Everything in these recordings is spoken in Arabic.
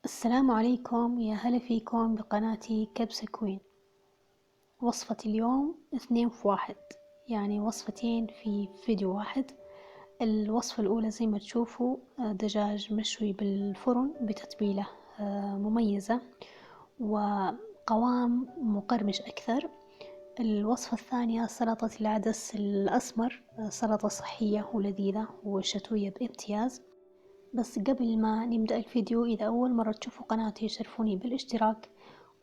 السلام عليكم، يا هلا فيكم بقناتي كبسة كوين. وصفة اليوم 2 في 1، يعني وصفتين في فيديو واحد. الوصفة الأولى زي ما تشوفوا دجاج مشوي بالفرن بتتبيلة مميزة وقوام مقرمش أكثر. الوصفة الثانية سلطة العدس الأسمر، سلطة صحية ولذيذة وشتوية بامتياز. بس قبل ما نبدأ الفيديو، إذا أول مرة تشوفوا قناتي شرفوني بالاشتراك،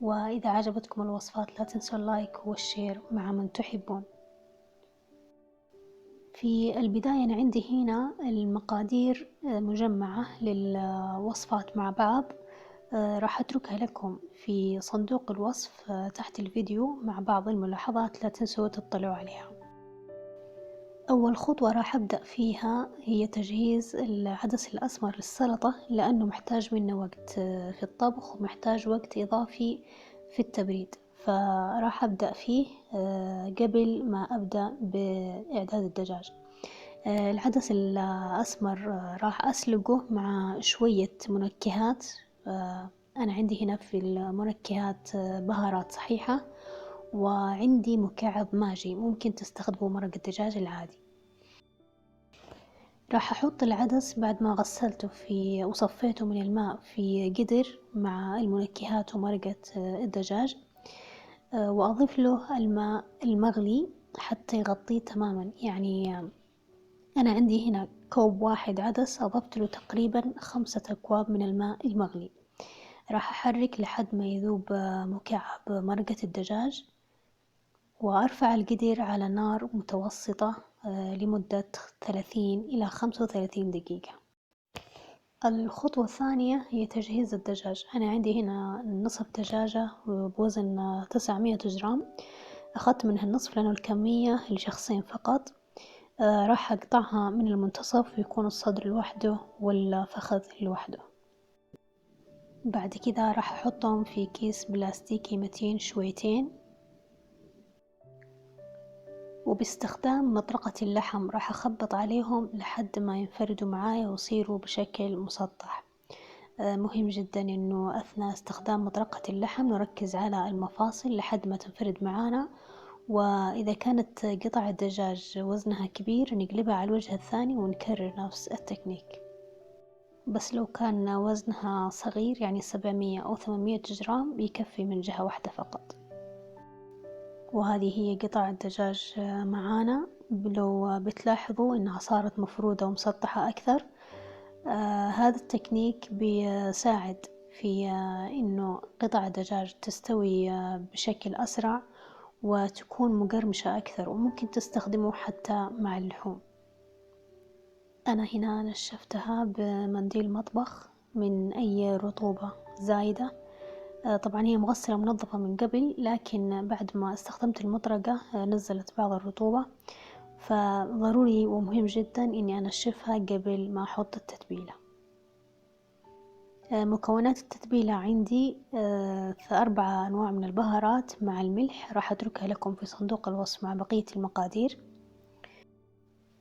وإذا عجبتكم الوصفات لا تنسوا اللايك والشير مع من تحبون. في البداية أنا عندي هنا المقادير مجمعة للوصفات مع بعض، راح أتركها لكم في صندوق الوصف تحت الفيديو مع بعض الملاحظات، لا تنسوا تطلعوا عليها. أول خطوة راح أبدأ فيها هي تجهيز العدس الأسمر للسلطة، لأنه محتاج منه وقت في الطبخ ومحتاج وقت إضافي في التبريد، فراح أبدأ فيه قبل ما أبدأ بإعداد الدجاج. العدس الأسمر راح أسلقه مع شوية منكهات. أنا عندي هنا في المنكهات بهارات صحيحة، وعندي مكعب ماجي، ممكن تستخدموا مرق الدجاج العادي. راح أحط العدس بعد ما غسلته وصفيته من الماء في قدر مع المنكهات ومرقة الدجاج، وأضيف له الماء المغلي حتى يغطيه تماما. يعني أنا عندي هنا كوب واحد عدس أضفت له تقريبا 5 أكواب من الماء المغلي. راح أحرك لحد ما يذوب مكعب مرقة الدجاج، وأرفع القدر على نار متوسطة لمدة 30 إلى 35 دقيقة. الخطوة الثانية هي تجهيز الدجاج. أنا عندي هنا نصف دجاجة بوزن 900 جرام، أخذت منها النصف لأنه الكمية لشخصين فقط. راح أقطعها من المنتصف ويكون الصدر لوحده والفخذ لوحده. بعد كده راح أحطهم في كيس بلاستيكي متين شويتين، وباستخدام مطرقة اللحم راح أخبط عليهم لحد ما ينفردوا معايا ويصيروا بشكل مسطح. مهم جدا إنه أثناء استخدام مطرقة اللحم نركز على المفاصل لحد ما تنفرد معانا، وإذا كانت قطع الدجاج وزنها كبير نقلبها على الوجه الثاني ونكرر نفس التكنيك. بس لو كان وزنها صغير يعني 700 أو 800 جرام يكفي من جهة واحدة فقط. وهذه هي قطع الدجاج معانا. لو بتلاحظوا إنها صارت مفرودة ومسطحة أكثر. هذا التكنيك بيساعد في إنه قطع الدجاج تستوي بشكل أسرع وتكون مقرمشة أكثر، وممكن تستخدمه حتى مع اللحوم. أنا هنا نشفتها بمنديل مطبخ من أي رطوبة زايدة. طبعا هي مغسلة ومنظفة من قبل، لكن بعد ما استخدمت المطرقة نزلت بعض الرطوبة، فضروري ومهم جدا إني أنشفها قبل ما أحط التتبيلة. مكونات التتبيلة عندي 4 أنواع من البهارات مع الملح، راح أتركها لكم في صندوق الوصف مع بقية المقادير.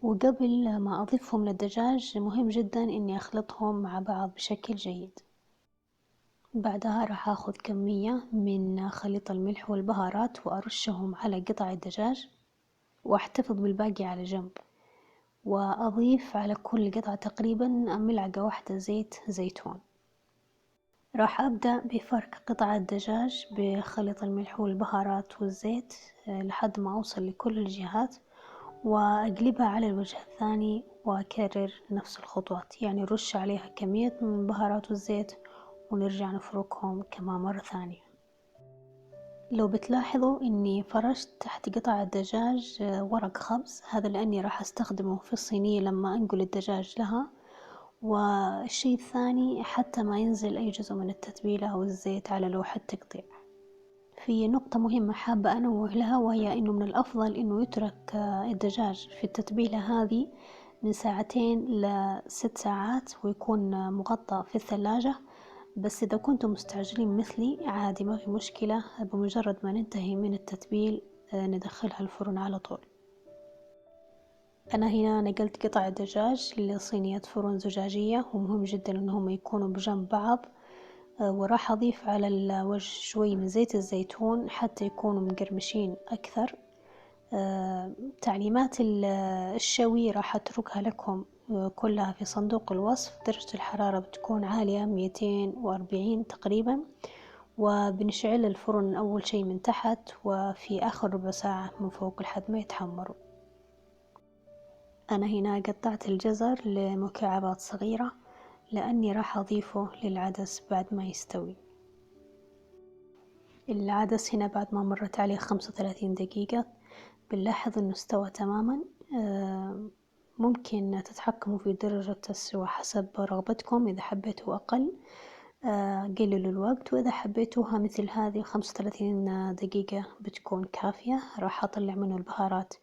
وقبل ما أضيفهم للدجاج مهم جدا إني أخلطهم مع بعض بشكل جيد. بعدها راح أخذ كمية من خليط الملح والبهارات وأرشهم على قطع الدجاج، وأحتفظ بالباقي على جنب، وأضيف على كل قطعة تقريبا ملعقة واحدة زيت زيتون. راح أبدأ بفرك قطع الدجاج بخليط الملح والبهارات والزيت لحد ما أوصل لكل الجهات، وأقلبها على الوجه الثاني وأكرر نفس الخطوات، يعني رش عليها كمية من البهارات والزيت ونرجع نفركهم كمان مرة ثانية. لو بتلاحظوا إني فرشت تحت قطع الدجاج ورق خبز، هذا لأني راح أستخدمه في الصينية لما أنقل الدجاج لها. والشيء الثاني حتى ما ينزل أي جزء من التتبيلة أو الزيت على لوح التقطيع. في نقطة مهمة حابة أنوه لها، وهي أنه من الأفضل أنه يترك الدجاج في التتبيلة هذه من 2 ل6 ساعات ويكون مغطى في الثلاجة. بس إذا كنتم مستعجلين مثلي عادي ما في مشكلة، بمجرد ما ننتهي من التتبيل ندخلها الفرن على طول. أنا هنا نقلت قطع الدجاج لصينية فرن زجاجية، ومهم جدا أنهم يكونوا بجنب بعض وراح أضيف على الوجه شوي من زيت الزيتون حتى يكونوا مقرمشين أكثر. تعليمات الشوي راح أتركها لكم كلها في صندوق الوصف. درجة الحرارة بتكون عالية 240 تقريبا، وبنشعل الفرن أول شي من تحت، وفي آخر ربع ساعة من فوق لحد ما يتحمروا. أنا هنا قطعت الجزر لمكعبات صغيرة لأني راح أضيفه للعدس بعد ما يستوي. العدس هنا بعد ما مرت عليه 35 دقيقة بنلاحظ إنه استوى تماما. ممكن تتحكموا في درجة السوى حسب رغبتكم، إذا حبيتوا أقل قللوا الوقت، وإذا حبيتوها مثل هذه 35 دقيقة بتكون كافية. راح أطلع منه البهارات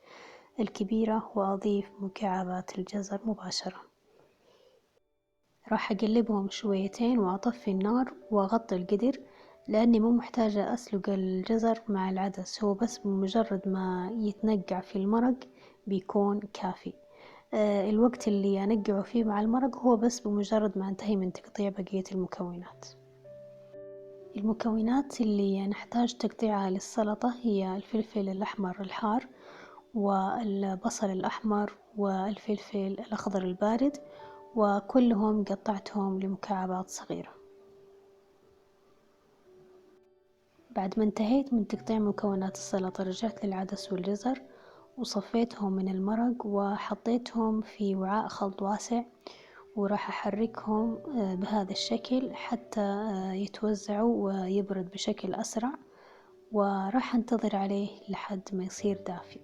الكبيرة وأضيف مكعبات الجزر مباشرة. راح أقلبهم شويتين وأطفي النار وأغطي القدر، لأني مو محتاجة أسلق الجزر مع العدس، هو بس بمجرد ما يتنقع في المرق بيكون كافي. الوقت اللي أنقعه فيه مع المرق هو بس بمجرد ما أنتهي من تقطيع بقية المكونات. المكونات اللي نحتاج تقطيعها للسلطة هي الفلفل الأحمر الحار، والبصل الأحمر، والفلفل الأخضر البارد، وكلهم قطعتهم لمكعبات صغيرة. بعد ما انتهيت من تقطيع مكونات السلطة رجعت للعدس والجزر وصفيتهم من المرق وحطيتهم في وعاء خلط واسع، وراح أحركهم بهذا الشكل حتى يتوزعوا ويبرد بشكل أسرع، وراح أنتظر عليه لحد ما يصير دافي.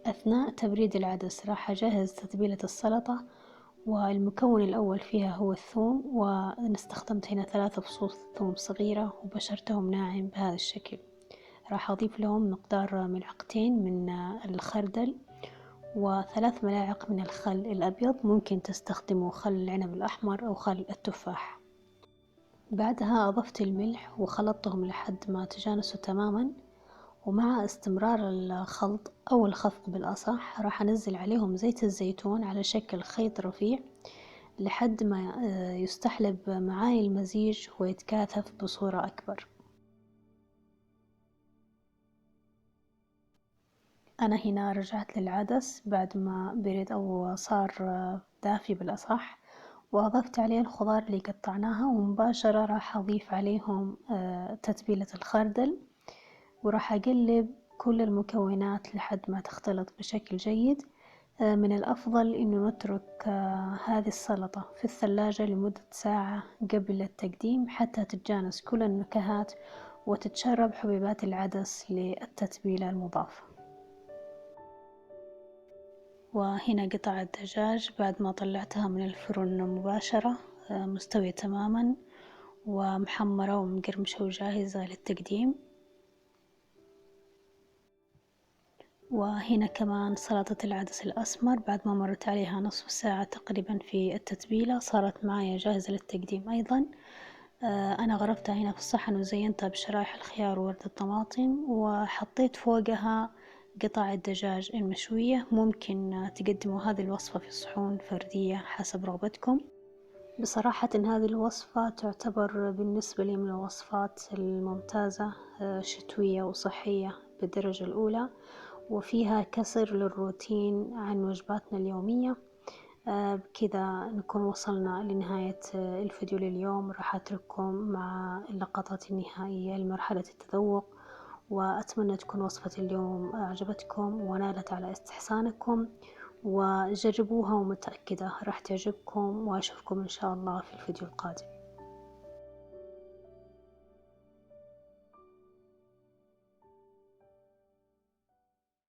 أثناء تبريد العدس راح أجهز تتبيلة السلطة، والمكون الأول فيها هو الثوم، وأنا استخدمت هنا 3 فصوص ثوم صغيرة وبشرتهم ناعم بهذا الشكل. راح أضيف لهم مقدار ملعقتين من الخردل، و3 ملاعق من الخل الأبيض، ممكن تستخدموا خل العنب الأحمر أو خل التفاح. بعدها أضفت الملح وخلطتهم لحد ما تجانسوا تماما، ومع استمرار الخلط أو الخفق بالأصح راح أنزل عليهم زيت الزيتون على شكل خيط رفيع لحد ما يستحلب معاي المزيج ويتكاثف بصورة أكبر. أنا هنا رجعت للعدس بعد ما برد أو صار دافي بالأصح، وأضفت عليه الخضار اللي قطعناها، ومباشرة راح أضيف عليهم تتبيلة الخردل، وراح أقلب كل المكونات لحد ما تختلط بشكل جيد. من الأفضل إنه نترك هذه السلطة في الثلاجة لمدة ساعة قبل التقديم حتى تتجانس كل النكهات وتتشرب حبيبات العدس للتتبيلة المضافة. وهنا قطع الدجاج بعد ما طلعتها من الفرن مباشرة مستوية تماما ومحمرة ومقرمشة وجاهزة للتقديم. وهنا كمان سلطة العدس الأسمر بعد ما مرت عليها نصف ساعة تقريبا في التتبيلة صارت معايا جاهزة للتقديم أيضا. أنا غرفتها هنا في الصحن وزينتها بشرايح الخيار وورد الطماطم، وحطيت فوقها قطع الدجاج المشوية. ممكن تقدموا هذه الوصفة في صحون فردية حسب رغبتكم. بصراحة هذه الوصفة تعتبر بالنسبة لي من الوصفات الممتازة، شتوية وصحية بالدرجة الأولى، وفيها كسر للروتين عن وجباتنا اليومية. بكذا نكون وصلنا لنهاية الفيديو لليوم. راح أترككم مع اللقطات النهائية لمرحلة التذوق، وأتمنى تكون وصفة اليوم أعجبتكم ونالت على استحسانكم، وجربوها ومتأكدة راح تعجبكم، وأشوفكم إن شاء الله في الفيديو القادم.